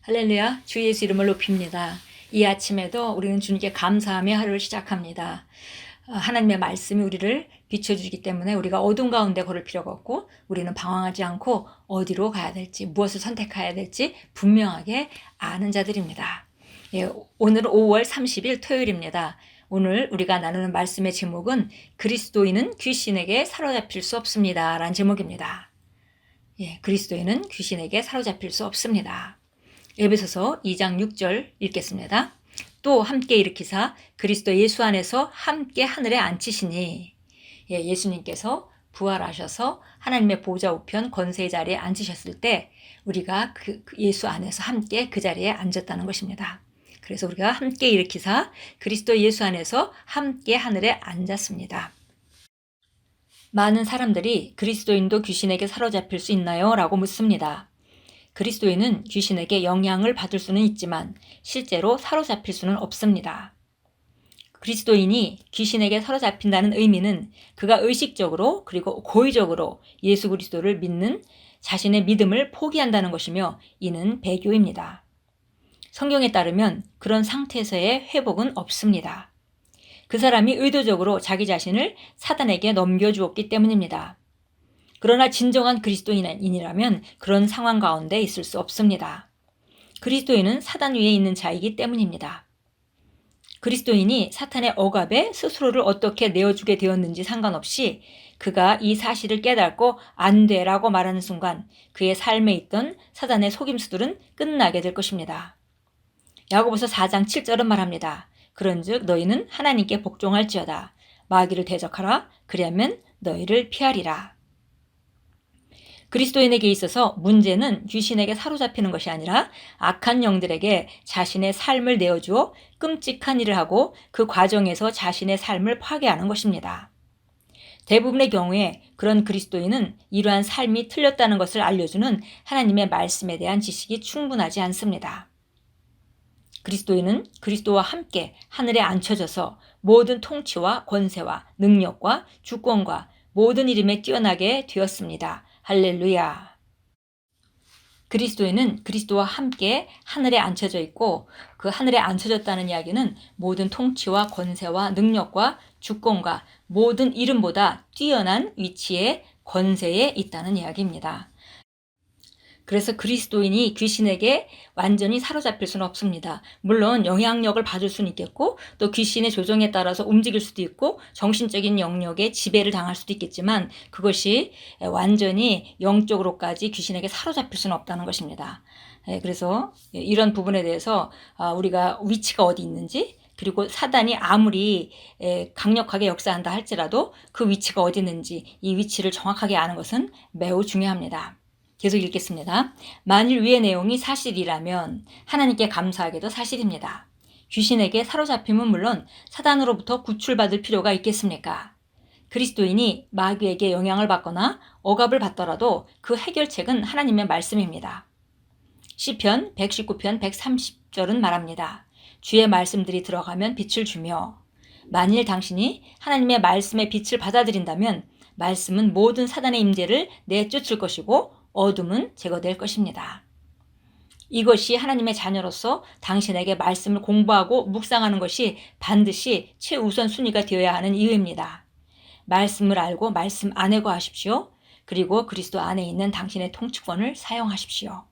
할렐루야, 주 예수 이름을 높입니다. 이 아침에도 우리는 주님께 감사하며 하루를 시작합니다. 하나님의 말씀이 우리를 비춰주기 때문에 우리가 어둠 가운데 걸을 필요가 없고 우리는 방황하지 않고 어디로 가야 될지 무엇을 선택해야 될지 분명하게 아는 자들입니다. 예, 오늘은 5월 30일 토요일입니다. 오늘 우리가 나누는 말씀의 제목은 그리스도인은 귀신에게 사로잡힐 수 없습니다 라는 제목입니다. 예, 그리스도인은 귀신에게 사로잡힐 수 없습니다. 에베소서 2장 6절 읽겠습니다. 또 함께 일으키사 그리스도 예수 안에서 함께 하늘에 앉히시니, 예, 예수님께서 부활하셔서 하나님의 보좌 우편 권세의 자리에 앉으셨을 때 우리가 그 예수 안에서 함께 그 자리에 앉았다는 것입니다. 그래서 우리가 함께 일으키사 그리스도 예수 안에서 함께 하늘에 앉았습니다. 많은 사람들이 그리스도인도 귀신에게 사로잡힐 수 있나요? 라고 묻습니다. 그리스도인은 귀신에게 영향을 받을 수는 있지만 실제로 사로잡힐 수는 없습니다. 그리스도인이 귀신에게 사로잡힌다는 의미는 그가 의식적으로 그리고 고의적으로 예수 그리스도를 믿는 자신의 믿음을 포기한다는 것이며 이는 배교입니다. 성경에 따르면 그런 상태에서의 회복은 없습니다. 그 사람이 의도적으로 자기 자신을 사단에게 넘겨주었기 때문입니다. 그러나 진정한 그리스도인이라면 그런 상황 가운데 있을 수 없습니다. 그리스도인은 사단 위에 있는 자이기 때문입니다. 그리스도인이 사탄의 억압에 스스로를 어떻게 내어주게 되었는지 상관없이 그가 이 사실을 깨닫고 안 돼라고 말하는 순간 그의 삶에 있던 사단의 속임수들은 끝나게 될 것입니다. 야고보서 4장 7절은 말합니다. 그런즉 너희는 하나님께 복종할지어다. 마귀를 대적하라. 그리하면 너희를 피하리라. 그리스도인에게 있어서 문제는 귀신에게 사로잡히는 것이 아니라 악한 영들에게 자신의 삶을 내어주어 끔찍한 일을 하고 그 과정에서 자신의 삶을 파괴하는 것입니다. 대부분의 경우에 그런 그리스도인은 이러한 삶이 틀렸다는 것을 알려주는 하나님의 말씀에 대한 지식이 충분하지 않습니다. 그리스도인은 그리스도와 함께 하늘에 앉혀져서 모든 통치와 권세와 능력과 주권과 모든 이름에 뛰어나게 되었습니다. 할렐루야. 그리스도인은 그리스도와 함께 하늘에 앉혀져 있고 그 하늘에 앉혀졌다는 이야기는 모든 통치와 권세와 능력과 주권과 모든 이름보다 뛰어난 위치에 권세에 있다는 이야기입니다. 그래서 그리스도인이 귀신에게 완전히 사로잡힐 수는 없습니다. 물론 영향력을 받을 수는 있겠고 또 귀신의 조정에 따라서 움직일 수도 있고 정신적인 영역에 지배를 당할 수도 있겠지만 그것이 완전히 영적으로까지 귀신에게 사로잡힐 수는 없다는 것입니다. 그래서 이런 부분에 대해서 우리가 위치가 어디 있는지 그리고 사단이 아무리 강력하게 역사한다 할지라도 그 위치가 어디 있는지 이 위치를 정확하게 아는 것은 매우 중요합니다. 계속 읽겠습니다. 만일 위의 내용이 사실이라면 하나님께 감사하게도 사실입니다. 귀신에게 사로잡힘은 물론 사단으로부터 구출받을 필요가 있겠습니까? 그리스도인이 마귀에게 영향을 받거나 억압을 받더라도 그 해결책은 하나님의 말씀입니다. 시편 119편 130절은 말합니다. 주의 말씀들이 들어가면 빛을 주며 만일 당신이 하나님의 말씀의 빛을 받아들인다면 말씀은 모든 사단의 임재를 내쫓을 것이고 어둠은 제거될 것입니다. 이것이 하나님의 자녀로서 당신에게 말씀을 공부하고 묵상하는 것이 반드시 최우선 순위가 되어야 하는 이유입니다. 말씀을 알고 말씀 안에 거하십시오. 그리고 그리스도 안에 있는 당신의 통치권을 사용하십시오.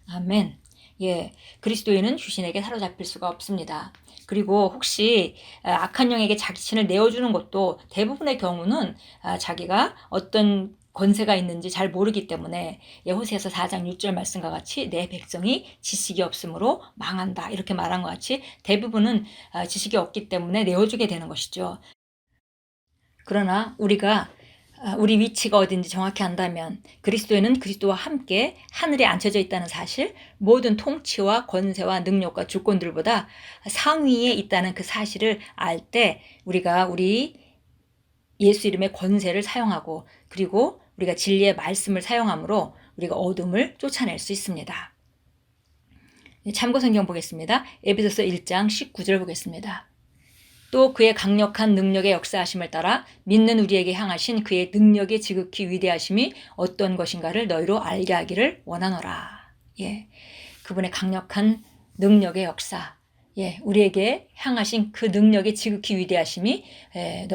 아멘. 예, 그리스도인은 귀신에게 사로잡힐 수가 없습니다. 그리고 혹시 악한 영에게 자신을 내어주는 것도 대부분의 경우는 자기가 어떤 권세가 있는지 잘 모르기 때문에 호세아서 4장 6절 말씀과 같이 내 백성이 지식이 없으므로 망한다 이렇게 말한 것 같이 대부분은 지식이 없기 때문에 내어주게 되는 것이죠. 그러나 우리가 우리 위치가 어딘지 정확히 안다면 그리스도인은 그리스도와 함께 하늘에 앉혀져 있다는 사실, 모든 통치와 권세와 능력과 주권들보다 상위에 있다는 그 사실을 알 때 우리가 우리 예수 이름의 권세를 사용하고 그리고 우리가 진리의 말씀을 사용함으로 우리가 어둠을 쫓아낼 수 있습니다. 참고 성경 보겠습니다. 에베소서 1장 19절 보겠습니다. 또 그의 강력한 능력의 역사하심을 따라 믿는 우리에게 향하신 그의 능력의 지극히 위대하심이 어떤 것인가를 너희로 알게 하기를 원하노라. 예. 그분의 강력한 능력의 역사, 우리에게 향하신 그 능력의 지극히 위대하심이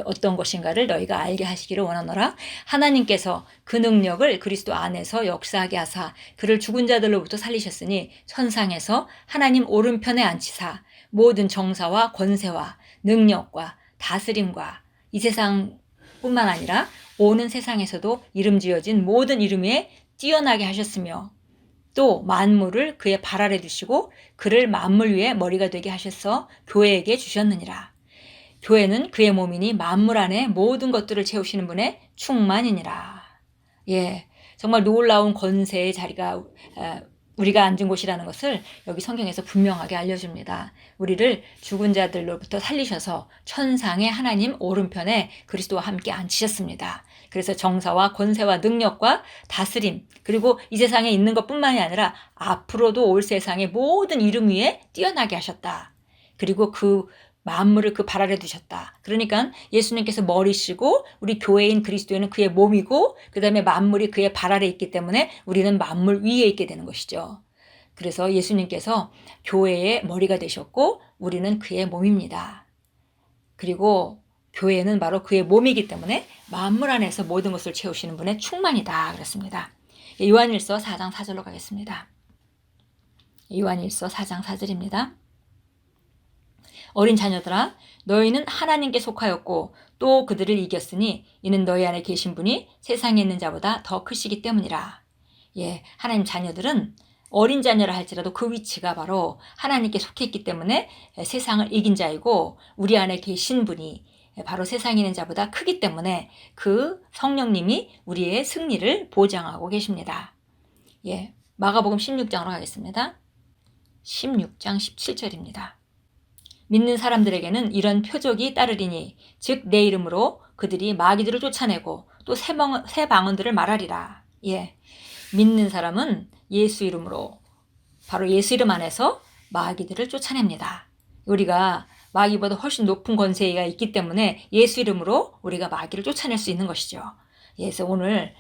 어떤 것인가를 너희가 알게 하시기를 원하노라. 하나님께서 그 능력을 그리스도 안에서 역사하게 하사 그를 죽은 자들로부터 살리셨으니 천상에서 하나님 오른편에 앉히사 모든 정사와 권세와 능력과 다스림과 이 세상뿐만 아니라 오는 세상에서도 이름 지어진 모든 이름 위에 뛰어나게 하셨으며 또 만물을 그의 발 아래 두시고 그를 만물 위에 머리가 되게 하셔서 교회에게 주셨느니라. 교회는 그의 몸이니 만물 안에 모든 것들을 채우시는 분의 충만이니라. 정말 놀라운 권세의 자리가 우리가 앉은 곳이라는 것을 여기 성경에서 분명하게 알려줍니다. 우리를 죽은 자들로부터 살리셔서 천상의 하나님 오른편에 그리스도와 함께 앉히셨습니다. 그래서 정사와 권세와 능력과 다스림, 그리고 이 세상에 있는 것뿐만이 아니라 앞으로도 올 세상의 모든 이름 위에 뛰어나게 하셨다. 그리고 그 만물을 그 발 아래 두셨다. 그러니까 예수님께서 머리시고 우리 교회인 그리스도인은 그의 몸이고 그 다음에 만물이 그의 발 아래 있기 때문에 우리는 만물 위에 있게 되는 것이죠. 그래서 예수님께서 교회의 머리가 되셨고 우리는 그의 몸입니다. 그리고 교회는 바로 그의 몸이기 때문에 만물 안에서 모든 것을 채우시는 분의 충만이다 그랬습니다. 요한일서 4장 4절로 가겠습니다. 요한일서 4장 4절입니다. 어린 자녀들아 너희는 하나님께 속하였고 또 그들을 이겼으니 이는 너희 안에 계신 분이 세상에 있는 자보다 더 크시기 때문이라. 하나님 자녀들은 어린 자녀라 할지라도 그 위치가 바로 하나님께 속해 있기 때문에 세상을 이긴 자이고 우리 안에 계신 분이 바로 세상에 있는 자보다 크기 때문에 그 성령님이 우리의 승리를 보장하고 계십니다. 마가복음 16장으로 가겠습니다. 16장 17절입니다. 믿는 사람들에게는 이런 표적이 따르리니 즉 내 이름으로 그들이 마귀들을 쫓아내고 또 새 방언들을 말하리라. 믿는 사람은 예수 이름으로 바로 예수 이름 안에서 마귀들을 쫓아냅니다. 우리가 마귀보다 훨씬 높은 권세가 있기 때문에 예수 이름으로 우리가 마귀를 쫓아낼 수 있는 것이죠. 그래서 오늘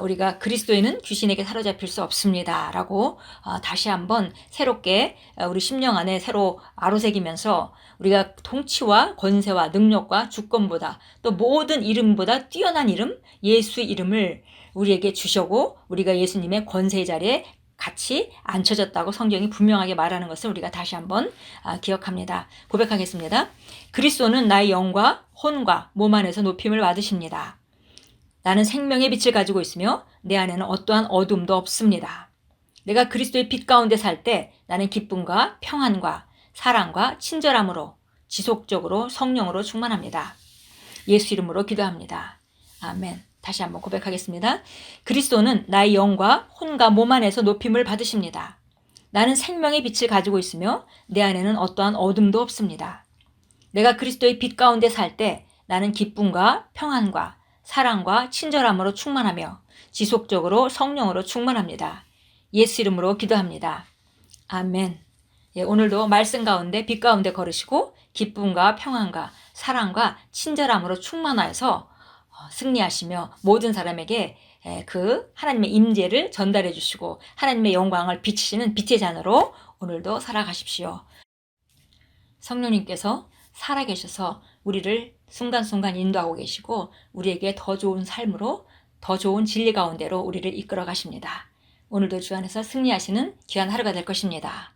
우리가 그리스도인은 귀신에게 사로잡힐 수 없습니다 라고 다시 한번 새롭게 우리 심령 안에 새로 아로새기면서 우리가 통치와 권세와 능력과 주권보다 또 모든 이름보다 뛰어난 이름 예수의 이름을 우리에게 주셔고 우리가 예수님의 권세의 자리에 같이 앉혀졌다고 성경이 분명하게 말하는 것을 우리가 다시 한번 기억합니다. 고백하겠습니다. 그리스도는 나의 영과 혼과 몸 안에서 높임을 받으십니다. 나는 생명의 빛을 가지고 있으며 내 안에는 어떠한 어둠도 없습니다. 내가 그리스도의 빛 가운데 살 때 나는 기쁨과 평안과 사랑과 친절함으로 지속적으로 성령으로 충만합니다. 예수 이름으로 기도합니다. 아멘. 다시 한번 고백하겠습니다. 그리스도는 나의 영과 혼과 몸 안에서 높임을 받으십니다. 나는 생명의 빛을 가지고 있으며 내 안에는 어떠한 어둠도 없습니다. 내가 그리스도의 빛 가운데 살 때 나는 기쁨과 평안과 사랑과 친절함으로 충만하며 지속적으로 성령으로 충만합니다. 예수 이름으로 기도합니다. 아멘. 오늘도 말씀 가운데 빛 가운데 걸으시고 기쁨과 평안과 사랑과 친절함으로 충만하여서 승리하시며 모든 사람에게 그 하나님의 임재를 전달해 주시고 하나님의 영광을 비치시는 빛의 자녀로 오늘도 살아가십시오. 성령님께서 살아계셔서 우리를 순간순간 인도하고 계시고 우리에게 더 좋은 삶으로 더 좋은 진리 가운데로 우리를 이끌어 가십니다. 오늘도 주 안에서 승리하시는 귀한 하루가 될 것입니다.